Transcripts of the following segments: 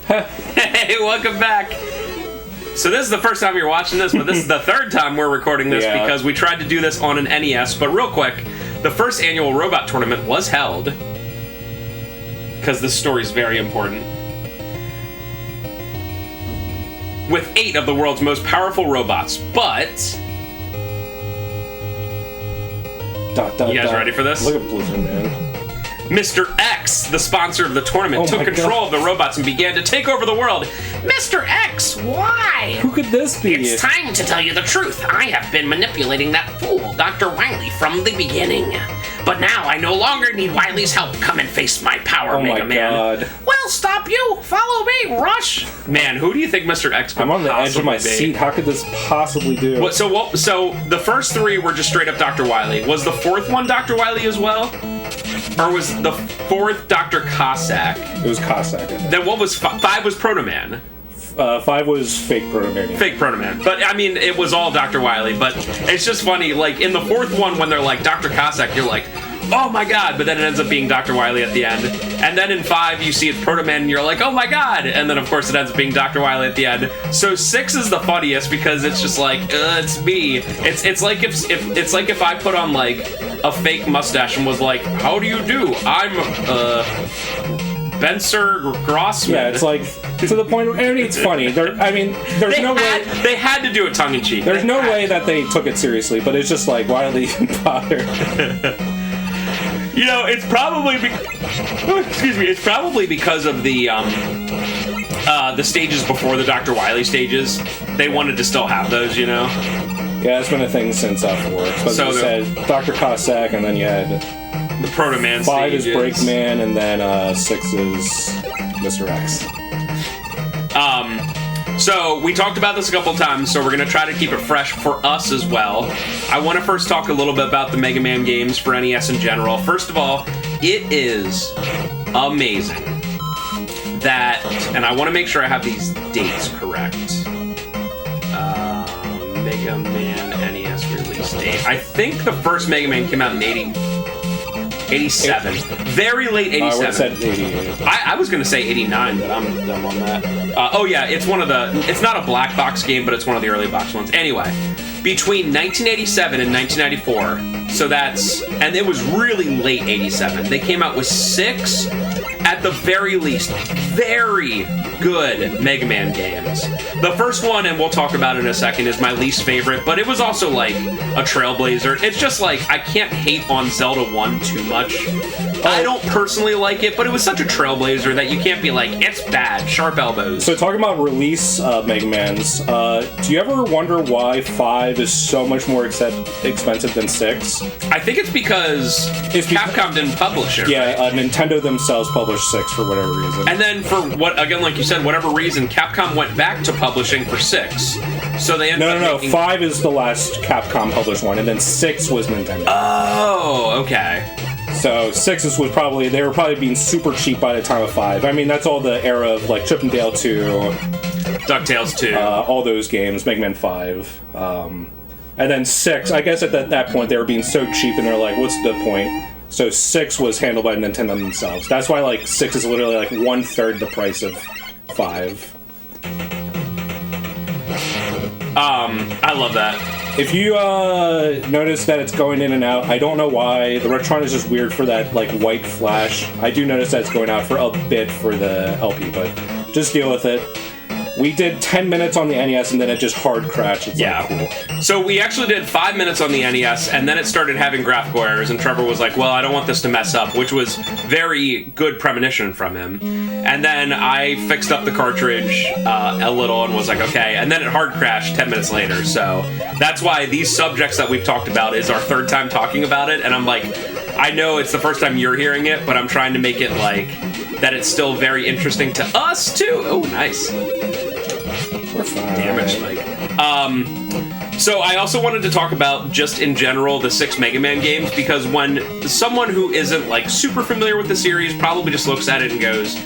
Hey, welcome back. So this is the first time you're watching this, but this is the third time we're recording this because we tried to do this on an NES. But real quick, the first annual robot tournament was held because this story is very important. With 8 of the world's most powerful robots, but you guys ready for this? Look at Blizzard, man. Mr. X, the sponsor of the tournament, took control of the robots and began to take over the world. Mr. X, why? Who could this be? It's time to tell you the truth. I have been manipulating that fool, Dr. Wily, from the beginning. But now I no longer need Wily's help. Come and face my power, Mega Man. God. Well, stop you. Follow me, Rush. Man, who do you think Mr. X could I'm on the edge of my be? seat. How could this possibly do? So the first 3 were just straight up Dr. Wily. Was the 4th one Dr. Wily as well? Or was the 4th Dr. Cossack? It was Cossack, I think. Then what was 5 was Proto Man. 5 was fake Proto Man. Fake Proto Man. But, I mean, it was all Dr. Wily. But it's just funny, like, in the 4th one, when they're like, Dr. Cossack, you're like, oh my god, but then it ends up being Dr. Wily at the end. And then in 5, you see it's Proto Man, and you're like, oh my god! And then, of course, it ends up being Dr. Wily at the end. So 6 is the funniest, because it's just like, it's me. It's like if I put on, like, a fake mustache and was like, how do you do? I'm, Benser Grossman. Yeah, it's like, to the point where, it's funny. There's no way... They had to do it tongue-in-cheek. There's no way that they took it seriously, but it's just like, why do they even bother? You know, it's probably it's probably because of the stages before the Dr. Wily stages. They wanted to still have those, you know? Yeah, it's been a thing since 4. So you said Dr. Cossack, and then you had the Proto Man 5 stages. is Breakman, and then 6 is Mr. X. So we talked about this a couple times, so we're going to try to keep it fresh for us as well. I want to first talk a little bit about the Mega Man games for NES in general. First of all, it is amazing that, and I want to make sure I have these dates correct. Mega Man NES release date. I think the first Mega Man came out in 87. Very late 87. I would have said 88. I was going to say 89, but I'm dumb on that. Oh yeah, it's it's not a black box game, but it's one of the early box ones. Anyway, between 1987 and 1994, and it was really late 87, they came out with 6, at the very least, very good Mega Man games. The first one, and we'll talk about it in a second, is my least favorite, but it was also like a trailblazer. It's just like, I can't hate on Zelda 1 too much. I don't personally like it, but it was such a trailblazer that you can't be like, it's bad, sharp elbows. So talking about release Mega Mans, do you ever wonder why 5 is so much more expensive than 6? I think it's because Capcom didn't publish it. Yeah, right? Nintendo themselves published 6 for whatever reason. And then for like you said, whatever reason, Capcom went back to publishing for 6. So they ended up making... 5 is the last Capcom published one, and then 6 was Nintendo. Oh, okay. So 6 was probably, they were probably being super cheap by the time of 5. I mean, that's all the era of like Chip and Dale 2, DuckTales 2, all those games, Mega Man 5, and then 6. I guess at that point they were being so cheap, and they're like, what's the point? So 6 was handled by Nintendo themselves. That's why like 6 is literally like 1/3 the price of 5. I love that. If you notice that it's going in and out, I don't know why. The Retron is just weird for that like white flash. I do notice that it's going out for a bit for the LP, but just deal with it. We did 10 minutes on the NES, and then it just hard crashed. It's like, cool. So we actually did 5 minutes on the NES, and then it started having graphical errors, and Trevor was like, well, I don't want this to mess up, which was very good premonition from him. And then I fixed up the cartridge a little and was like, okay, and then it hard crashed 10 minutes later. So that's why these subjects that we've talked about is our 3rd time talking about it, and I'm like, I know it's the first time you're hearing it, but I'm trying to make it like that it's still very interesting to us, too. Oh, nice. We're fine. Damage spike. So I also wanted to talk about, just in general, the 6 Mega Man games, because when someone who isn't, like, super familiar with the series probably just looks at it and goes,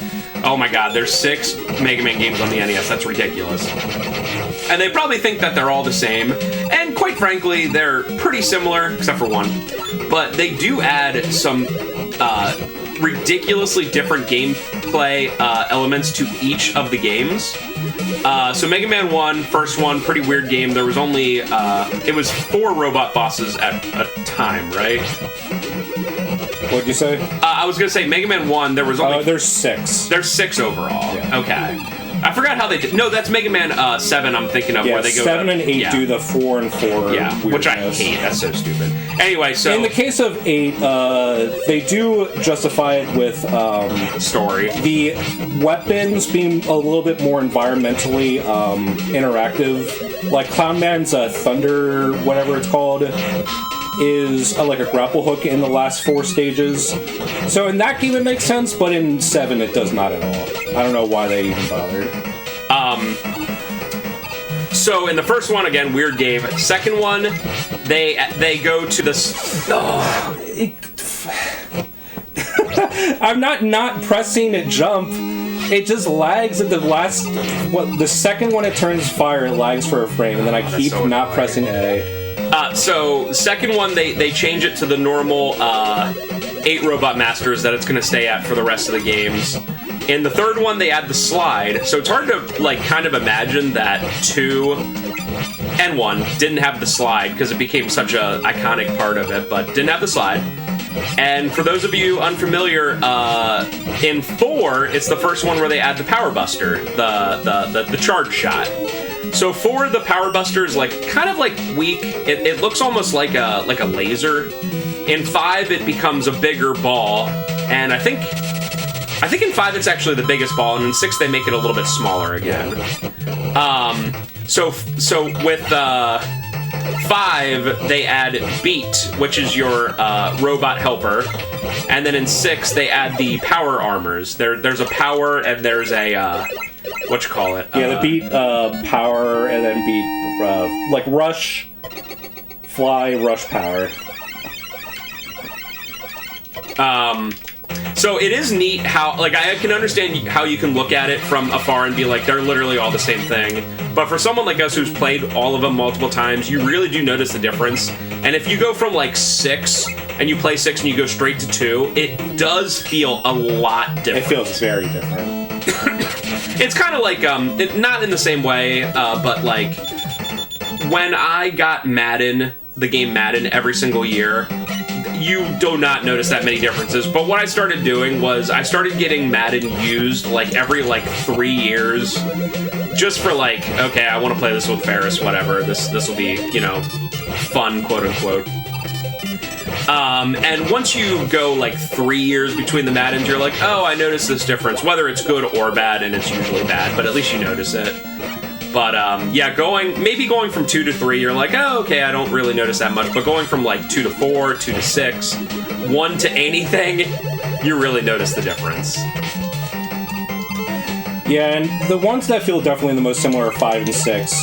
oh my god, there's 6 Mega Man games on the NES, that's ridiculous. And they probably think that they're all the same, and quite frankly, they're pretty similar, except for one. But they do add some ridiculously different game free-to-play elements to each of the games. So Mega Man 1, first one, pretty weird game. There was only, it was 4 robot bosses at a time, right? What'd you say? I was gonna say Mega Man 1, there was only... there's 6. There's 6 overall. Yeah. Okay. I forgot how they did... No, that's Mega Man 7 I'm thinking of, Yeah, where they go... 7 and 8 yeah. do the 4 and 4 Yeah, which I weirdness. hate. That's so stupid. Anyway, so... In the case of 8, they do justify it with story. the weapons being a little bit more environmentally interactive. Like Clown Man's Thunder, whatever it's called, is like a grapple hook in the last 4 stages. So in that game it makes sense, but in 7 it does not at all. I don't know why they even bothered. So in the first one, again, weird game. Second one, they go to the... I'm not pressing a jump. It just lags at the last... the second one it turns fire, it lags for a frame, and then I keep so not annoying. pressing A. So second one, they change it to the normal 8 robot masters that it's going to stay at for the rest of the games. In the third one, they add the slide. So it's hard to kind of imagine that 2 and 1 didn't have the slide because it became such a iconic part of it, but didn't have the slide. And for those of you unfamiliar, in 4, it's the first one where they add the Power Buster, the charge shot. So 4, the Power Buster is kind of weak. It looks almost like a laser. In 5, it becomes a bigger ball, and I think in 5 it's actually the biggest ball, and in 6 they make it a little bit smaller again. So with 5 they add Beat, which is your robot helper, and then in 6 they add the power armors. There's a power and there's a what you call it? Yeah, the Beat, power, and then Beat, rush, fly, rush, power. So it is neat how, I can understand how you can look at it from afar and be like, they're literally all the same thing. But for someone like us who's played all of them multiple times, you really do notice the difference. And if you go from 6 and you play 6 and you go straight to 2, it does feel a lot different. It feels very different. It's kind of not in the same way, but when I got Madden, the game Madden, every single year, you do not notice that many differences. But what I started doing was I started getting Madden used every 3 years, just for okay, I want to play this with Ferris, whatever. This will be fun, quote unquote. And once you go 3 years between the Maddens, you're like, oh, I noticed this difference, whether it's good or bad, and it's usually bad, but at least you notice it. But yeah, going from 2 to 3, you're like, oh, okay, I don't really notice that much. But going from 2 to 4, 2 to 6, 1 to anything, you really notice the difference. Yeah, and the ones that feel definitely the most similar are 5 and 6.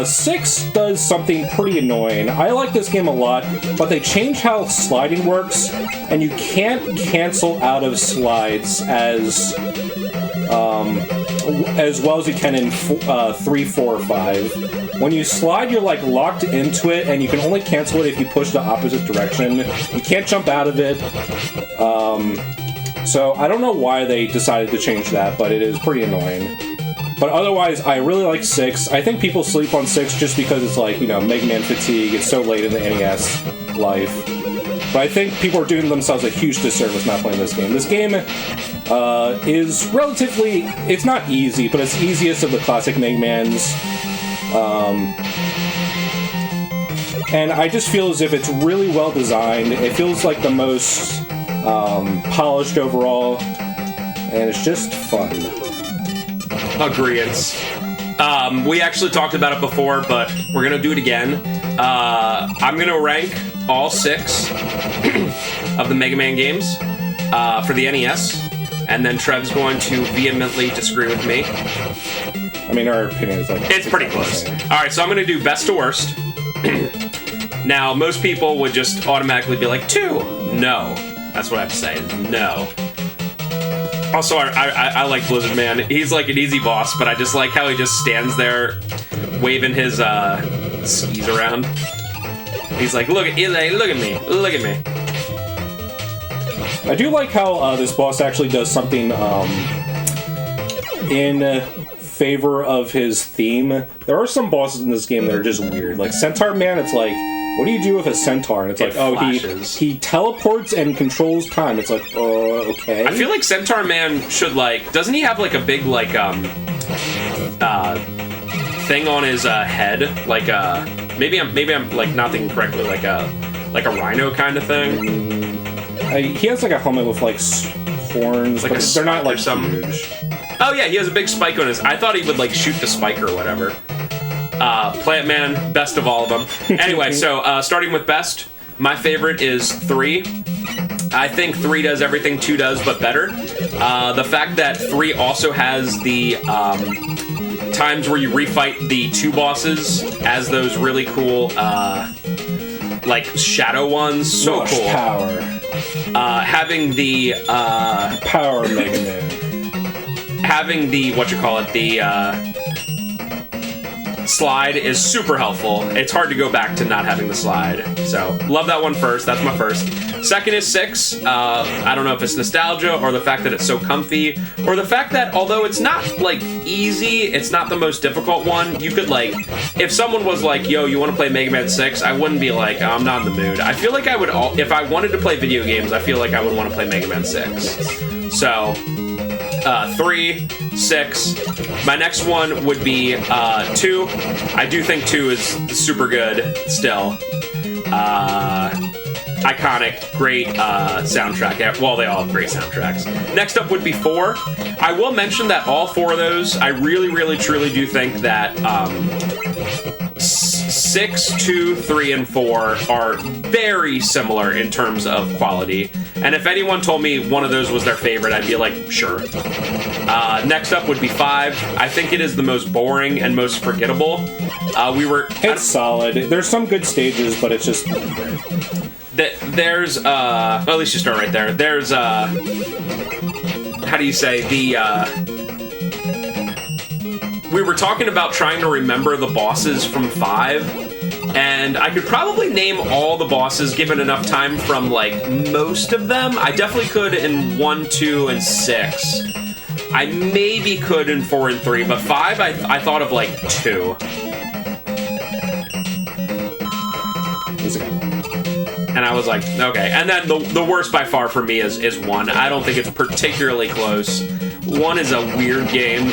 6 does something pretty annoying. I like this game a lot, but they change how sliding works, and you can't cancel out of slides as well as you can in 3, 4, 5. When you slide, you're locked into it, and you can only cancel it if you push the opposite direction. You can't jump out of it. So I don't know why they decided to change that, but it is pretty annoying. But otherwise, I really like 6. I think people sleep on 6 just because it's Mega Man fatigue. It's so late in the NES life. But I think people are doing themselves a huge disservice not playing this game. This game is relatively... It's not easy, but it's easiest of the classic Mega Mans. And I just feel as if it's really well designed. It feels like the most polished overall. And it's just fun. Agreeance. We actually talked about it before, but we're gonna do it again. I'm gonna rank all 6 of the Mega Man games for the NES, and then Trev's going to vehemently disagree with me. I mean, our opinion is it's pretty close. Alright, so I'm gonna do best to worst. Now, most people would just automatically be like, 2. No. That's what I have to say. No. Also, I like Blizzard Man. He's an easy boss, but I just like how he just stands there waving his skis around. He's like, look at me, look at me. I do like how this boss actually does something in favor of his theme. There are some bosses in this game that are just weird. Like Centaur Man, it's like, what do you do with a centaur? And it's like, he teleports and controls time. It's like, okay. I feel like Centaur Man should, like, doesn't he have like a big like thing on his head? Like maybe I'm like not thinking correctly, like a rhino kind of thing. He has like a helmet with like horns, like but they're not like huge. Oh yeah, he has a big spike on his. I thought he would like shoot the spike or whatever. Plant Man, best of all of them. Anyway, so starting with best, my favorite is 3. I think 3 does everything 2 does, but better. The fact that 3 also has the times where you refight the 2 bosses as those really cool, like shadow ones, so Rush cool. Power. Having the Power Mega Man. Having the the slide is super helpful. It's hard to go back to not having the slide. So, love that one first. That's my first. Second is 6. I don't know if it's nostalgia or the fact that it's so comfy or the fact that although it's not, like, easy, it's not the most difficult one, you could, like, if someone was like, yo, you want to play Mega Man 6? I wouldn't be like, I'm not in the mood. I feel like I would, if I wanted to play video games, I feel like I would want to play Mega Man 6. So, 3, 6. My next one would be 2. I do think 2 is super good still. Iconic, great soundtrack. Well, they all have great soundtracks. Next up would be 4. I will mention that all 4 of those, I really, really, truly do think that 6, 2, 3, and 4 are very similar in terms of quality. And if anyone told me one of those was their favorite, I'd be like, sure. Next up would be 5. I think it is the most boring and most forgettable. It's solid. There's some good stages, but it's just... There's, well, at least you start right there. There's, how do you say, we were talking about trying to remember the bosses from 5, and I could probably name all the bosses given enough time from, like, most of them. I definitely could in 1, 2, and 6. I maybe could in 4 and 3, but 5, I thought of, like, 2. And I was like, okay. And then the worst by far for me is 1. I don't think it's particularly close. 1 is a weird game.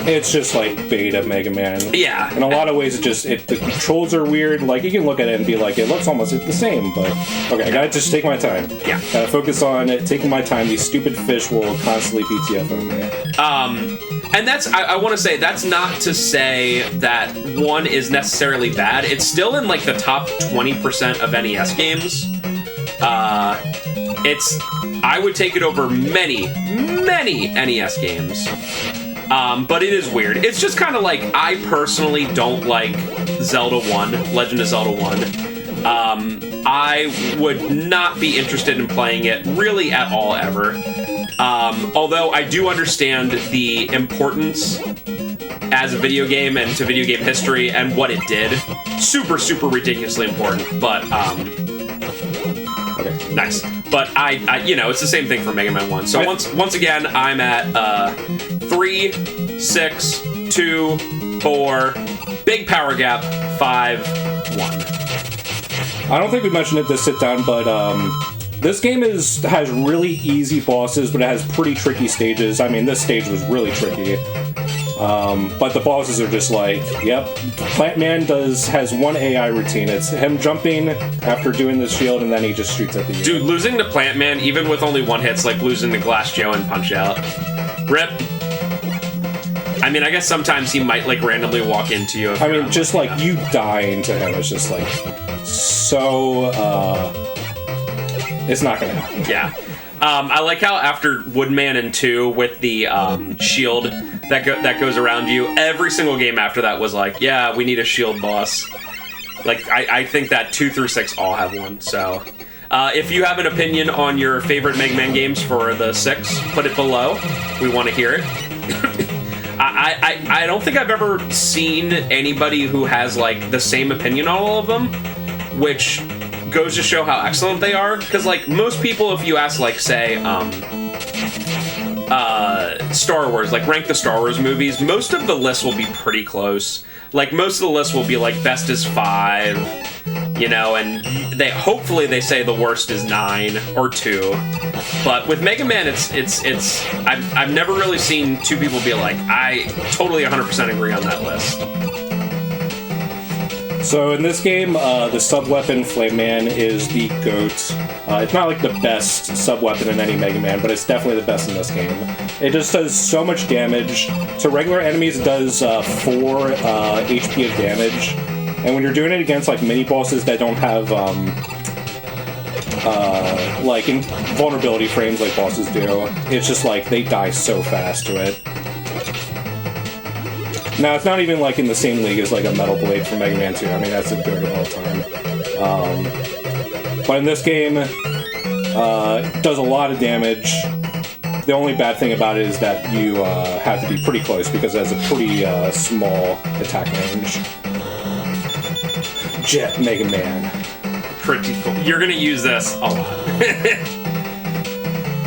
It's just like beta Mega Man. Yeah. In a lot of ways, the controls are weird. Like, you can look at it and be like, it looks almost the same, but okay, I gotta just take my time. Yeah. Gotta focus on it, taking my time. These stupid fish will constantly PTFO me. And that's, I want to say, that's not to say that 1 is necessarily bad. It's still in, like, the top 20% of NES games. I would take it over many NES games. But it is weird. It's just kind of like, I personally don't like Zelda 1, Legend of Zelda 1. I would not be interested in playing it really at all, ever. Although I do understand the importance as a video game and to video game history and what it did. Super, super ridiculously important, but, Okay. Nice. But I it's the same thing for Mega Man 1. So once again, I'm at 3, 6, 2, 4, big power gap, 5, 1. I don't think we mentioned it this sit down, but this game has really easy bosses, but it has pretty tricky stages. I mean, this stage was really tricky. But the bosses are just like, yep. Plant Man has one AI routine. It's him jumping after doing the shield, and then he just shoots at the Dude, losing to Plant Man, even with only 1 hit's like losing to Glass Joe and Punch Out. Rip. I mean, I guess sometimes he might, like, randomly walk into you. I mean, just, like, you dying to him is just, like, so, it's not gonna happen. Yeah. I like how after Woodman and 2 with the shield that goes around you, every single game after that was like, yeah, we need a shield boss. Like, I think that 2 through 6 all have one, so... if you have an opinion on your favorite Mega Man games for the 6, put it below. We want to hear it. I don't think I've ever seen anybody who has, like, the same opinion on all of them, which goes to show how excellent they are. Because, like, most people, if you ask, like, say, Star Wars, like rank the Star Wars movies, most of the lists will be pretty close. Like most of the lists will be like best is 5, you know, and hopefully they say the worst is 9 or 2. But with Mega Man, I've never really seen two people be like, I totally 100% agree on that list. So in this game, the sub-weapon Flame Man is the GOAT. It's not like the best sub-weapon in any Mega Man, but it's definitely the best in this game. It just does so much damage. To regular enemies, it does 4 HP of damage. And when you're doing it against like mini-bosses that don't have like vulnerability frames like bosses do, it's just like they die so fast to it. Now, it's not even like in the same league as like a Metal Blade from Mega Man 2. I mean, that's a good of all time. But in this game, it does a lot of damage. The only bad thing about it is that you have to be pretty close because it has a pretty small attack range. Jet Mega Man. Pretty cool. You're gonna use this a lot.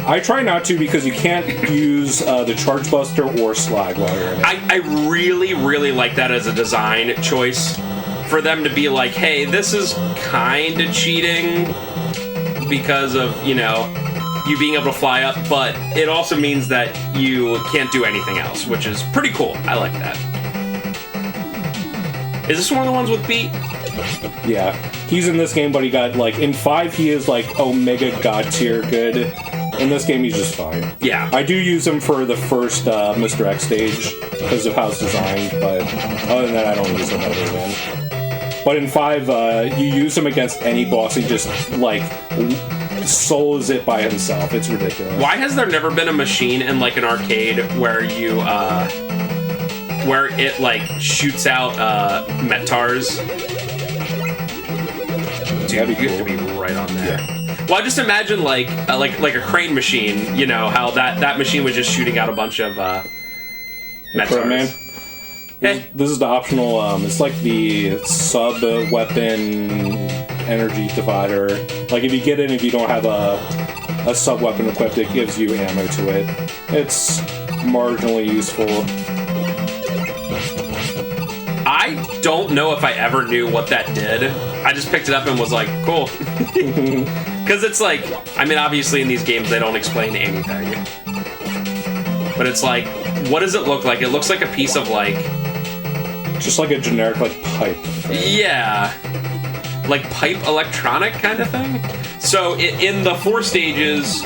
I try not to because you can't use the Charge Buster or Slag while you're in it. I really, really like that as a design choice for them to be like, hey, this is kind of cheating because of, you know, you being able to fly up, but it also means that you can't do anything else, which is pretty cool. I like that. Is this one of the ones with Beat? Yeah. He's in this game, but he got, like, in 5 he is, like, Omega God tier good. In this game, he's just fine. Yeah. I do use him for the first Mr. X stage because of how it's designed, but other than that, I don't use him ever again. But in 5, you use him against any boss, he just, like, souls it by himself. It's ridiculous. Why has there never been a machine in, like, an arcade where you, where it, like, shoots out, Metars? Dude, you have to be right on there. Yeah. Well, I just imagine like a crane machine. You know how that machine was just shooting out a bunch of Metars. This is the optional. It's like the sub weapon energy divider. Like if you get it, if you don't have a sub weapon equipped, it gives you ammo to it. It's marginally useful. I don't know if I ever knew what that did. I just picked it up and was like, cool. Because it's like, I mean, obviously in these games they don't explain anything. But it's like, what does it look like? It looks like a piece of like... just like a generic, like, pipe thing. Yeah. Like pipe electronic kind of thing? So in the 4 stages,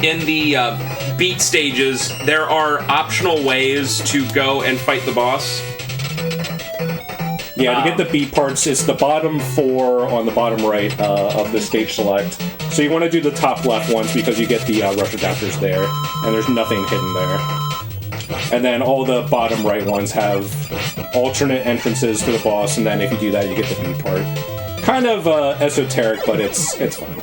in the beat stages, there are optional ways to go and fight the boss. Yeah, to get the beat parts, it's the bottom 4 on the bottom right of the stage select. So you want to do the top left ones because you get the rush adapters there, and there's nothing hidden there. And then all the bottom right ones have alternate entrances to the boss, and then if you do that, you get the beat part. Kind of esoteric, but it's fun.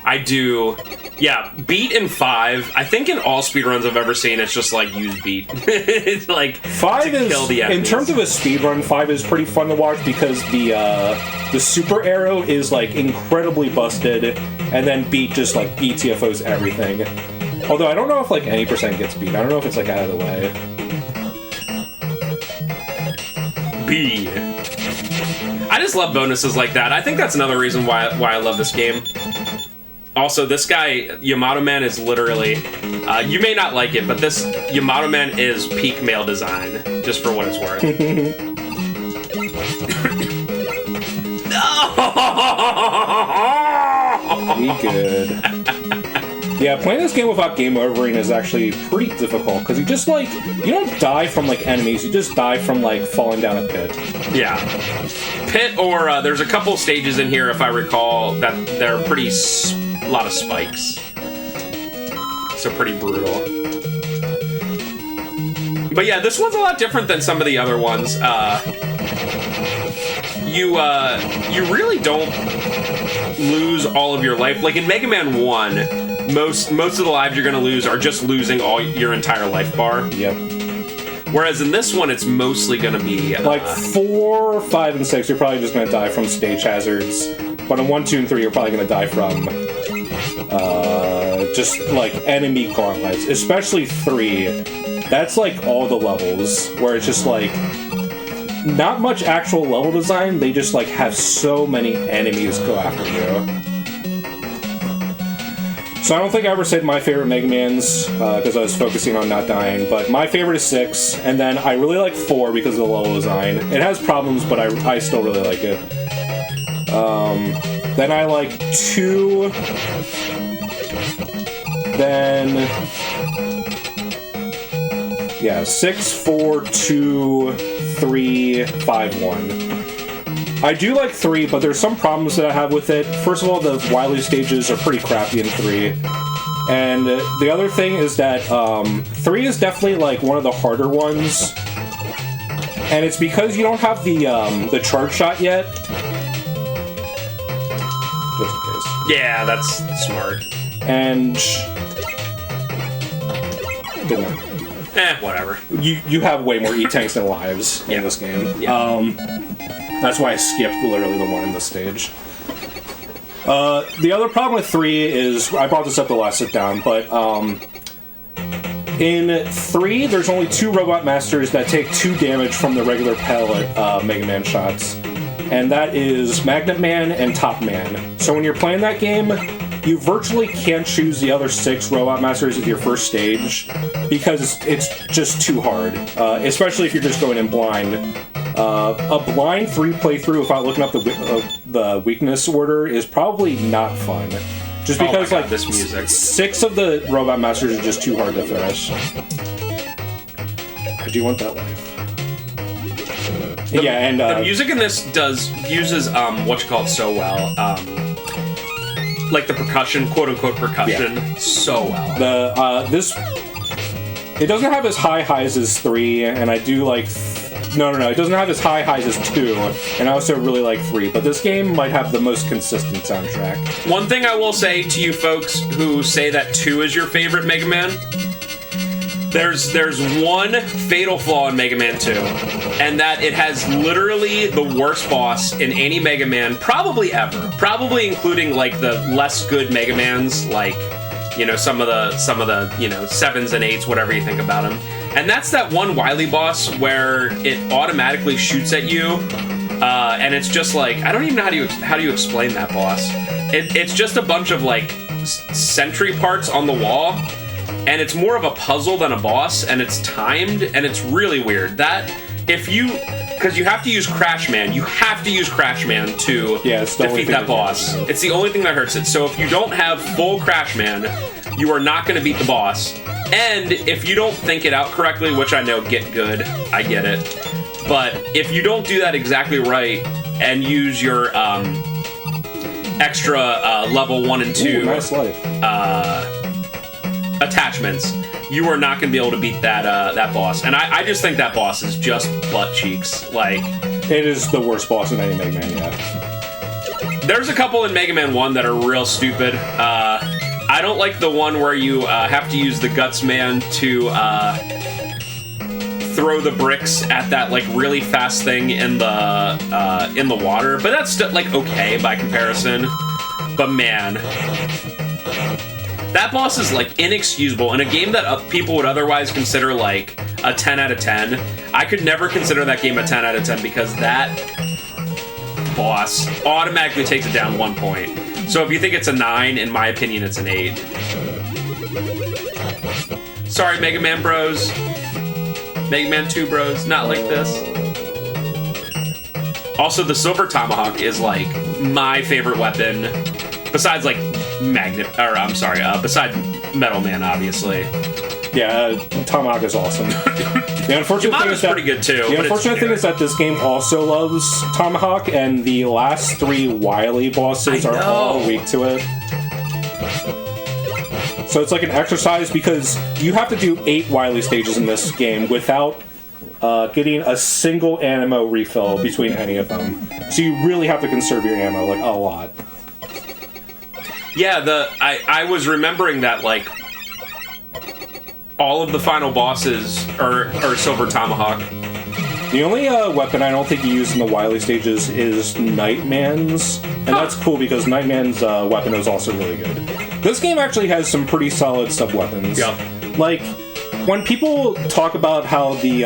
I do... Yeah, beat in 5. I think in all speedruns I've ever seen, it's just like use beat. It's like 5 is kill the enemies. In terms of a speedrun, 5 is pretty fun to watch because the super arrow is like incredibly busted, and then beat just like BTFOs everything. Although I don't know if like any percent gets beat. I don't know if it's like out of the way. B. I just love bonuses like that. I think that's another reason why I love this game. Also, this guy, Yamato Man, is literally... you may not like it, but this Yamato Man is peak male design, just for what it's worth. We good. Yeah, playing this game without game overing is actually pretty difficult, because you just, like... You don't die from, like, enemies, you just die from, like, falling down a pit. Yeah. Pit, or there's a couple stages in here, if I recall, that they're pretty... a lot of spikes. So pretty brutal. But yeah, this one's a lot different than some of the other ones. You really don't lose all of your life. Like in Mega Man 1, most of the lives you're gonna lose are just losing all your entire life bar. Yep. Whereas in this one, it's mostly gonna be... like 4, 5, and 6, you're probably just gonna die from stage hazards. But in 1, 2, and 3, you're probably going to die from just, like, enemy gauntlets. Especially 3. That's, like, all the levels, where it's just, like, not much actual level design. They just, like, have so many enemies go after you. So I don't think I ever said my favorite Mega Mans, because I was focusing on not dying, but my favorite is 6, and then I really like 4 because of the level design. It has problems, but I still really like it. Then I like 2, then... yeah, 6, 4, 2, 3, 5, 1. I do like 3, but there's some problems that I have with it. First of all, the Wily stages are pretty crappy in 3. And the other thing is that 3 is definitely like one of the harder ones. And it's because you don't have the charge shot yet. Just in case. Yeah, that's smart. And... didn't. Whatever. You have way more E-tanks than lives in this game. Yeah. That's why I skipped literally the one in this stage. The other problem with 3 is, I brought this up the last sit down, but in 3, there's only 2 Robot Masters that take 2 damage from the regular pellet Mega Man shots. And that is Magnet Man and Top Man. So when you're playing that game, you virtually can't choose the other 6 Robot Masters at your first stage, because it's just too hard. Especially if you're just going in blind. A blind 3 playthrough without looking up the weakness order is probably not fun. Just because like this music. 6 of the Robot Masters are just too hard to finish. I do want that life. The music in this uses so well. Like the percussion, quote unquote percussion, so well. It doesn't have as high highs as 3, and I do like. No, it doesn't have as high highs as 2, and I also really like 3, but this game might have the most consistent soundtrack. One thing I will say to you folks who say that 2 is your favorite Mega Man, there's one fatal flaw in Mega Man 2, and that it has literally the worst boss in any Mega Man, probably ever. Probably including, like, the less good Mega Mans, like, you know, some of the 7s and 8s, whatever you think about them. And that's that one Wily boss where it automatically shoots at you, and it's just like, I don't even know how do you explain that boss. It's just a bunch of like sentry parts on the wall, and it's more of a puzzle than a boss, and it's timed, and it's really weird. Because you have to use Crash Man. You have to use Crash Man to defeat that boss. It's the only thing that hurts it. So if you don't have full Crash Man, you are not going to beat the boss. And if you don't think it out correctly, which I know, get good, I get it. But if you don't do that exactly right and use your extra level 1 and 2 nice life. Attachments, you are not going to be able to beat that boss. And I just think that boss is just butt cheeks. Like, it is the worst boss in any Mega Man yet. There's a couple in Mega Man 1 that are real stupid. I don't like the one where you have to use the Guts Man to throw the bricks at that like really fast thing in the water, but that's still like okay by comparison. But man, that boss is like inexcusable in a game that people would otherwise consider like a 10 out of 10. I could never consider that game a 10 out of 10 because that boss automatically takes it down 1 point. So if you think it's a 9, in my opinion, it's an 8. Sorry, Mega Man bros. Mega Man 2 bros, not like this. Also, the Silver Tomahawk is like my favorite weapon, besides like besides Metal Man, obviously. Yeah, Tomahawk is awesome. The unfortunate thing is that, pretty good too. The unfortunate thing is that this game also loves Tomahawk, and the last 3 Wily bosses are all weak to it. So it's like an exercise because you have to do 8 Wily stages in this game without getting a single ammo refill between any of them. So you really have to conserve your ammo, like, a lot. Yeah, I was remembering that, like, all of the final bosses are Silver Tomahawk. The only weapon I don't think you use in the Wily stages is Nightman's, and that's cool because Nightman's weapon is also really good. This game actually has some pretty solid sub-weapons. Yeah. Like, when people talk about how the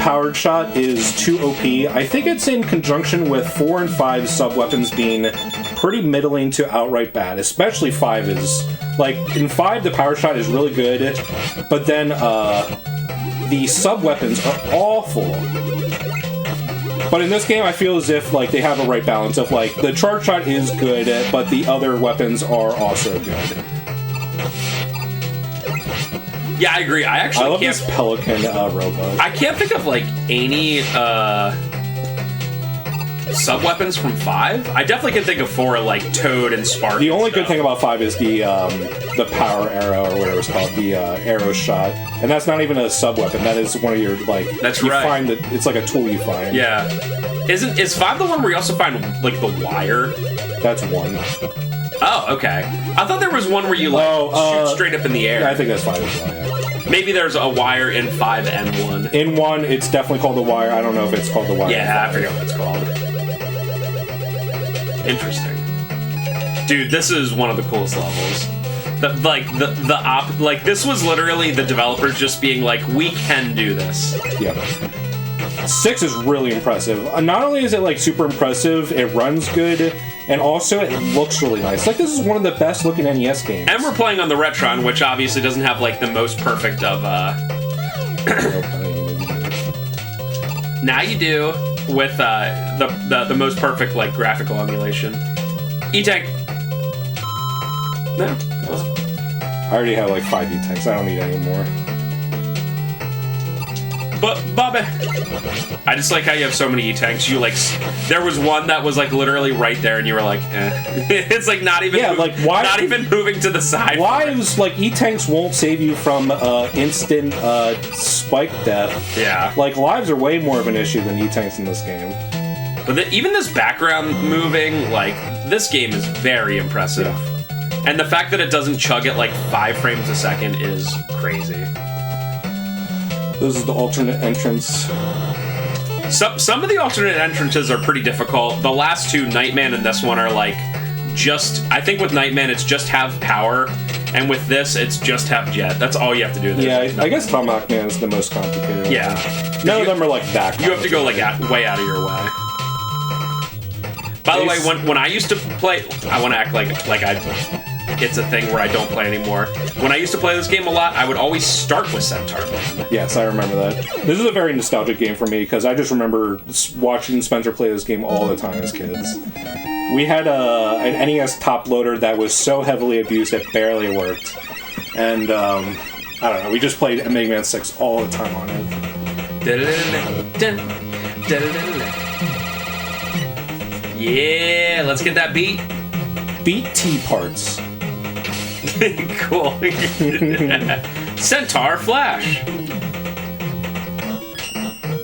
powered shot is too OP, I think it's in conjunction with 4 and 5 sub-weapons being pretty middling to outright bad, especially 5 is... Like, in 5, the power shot is really good, but then the sub-weapons are awful. But in this game, I feel as if like they have a right balance of like the charge shot is good, but the other weapons are also good. Yeah, I agree. I actually love can't... this pelican robot. I can't think of like any sub-weapons from 5. I definitely can think of 4, like Toad and Spark. The only good thing about 5 is the power arrow, or whatever it's called, the arrow shot, and that's not even a sub-weapon. That is one of your like. That's you right. Find that it's like a tool you find. Yeah. Is 5 the one where you also find like the wire? That's 1. Oh, okay. I thought there was one where you like shoot straight up in the air. Yeah, I think that's 5 as well. Yeah. Maybe there's a wire in 5 and 1. In 1, it's definitely called the wire. I don't know if it's called the wire. Yeah, I forget what it's called. Interesting. Dude, this is one of the coolest levels. This was literally the developers just being like, we can do this. Yeah. 6 is really impressive. Not only is it like super impressive, it runs good, and also it looks really nice. Like, this is one of the best looking NES games. And we're playing on the Retron, which obviously doesn't have like the most perfect of now you do with the most perfect like graphical emulation. E-Tank. No. I already have like 5 E-Tanks. I don't need any more. But Bobby, I just like how you have so many E-Tanks. You like, there was one that was like literally right there, and you were like, eh. It's like not even, why? Not even moving to the side. Lives like E-Tanks won't save you from instant spike death. Yeah. Like lives are way more of an issue than E-Tanks in this game. But even this background moving, like this game is very impressive. Yeah. And the fact that it doesn't chug at like 5 frames a second is crazy. This is the alternate entrance. Some of the alternate entrances are pretty difficult. The last 2, Nightman and this one, are like I think with Nightman it's just have power, and with this it's just have jet. That's all you have to do. Yeah, I guess Tomahawk Man is the most complicated. Yeah. None of them are like that. You have to go like way out of your way. By the way, when I used to play, I want to act like it's a thing where I don't play anymore. When I used to play this game a lot, I would always start with Centaur Man. Yes, I remember that. This is a very nostalgic game for me because I just remember watching Spencer play this game all the time as kids. We had an NES top loader that was so heavily abused it barely worked. And, I don't know, we just played Mega Man 6 all the time on it. Yeah, let's get that beat. Beat T parts. Cool. Centaur Flash.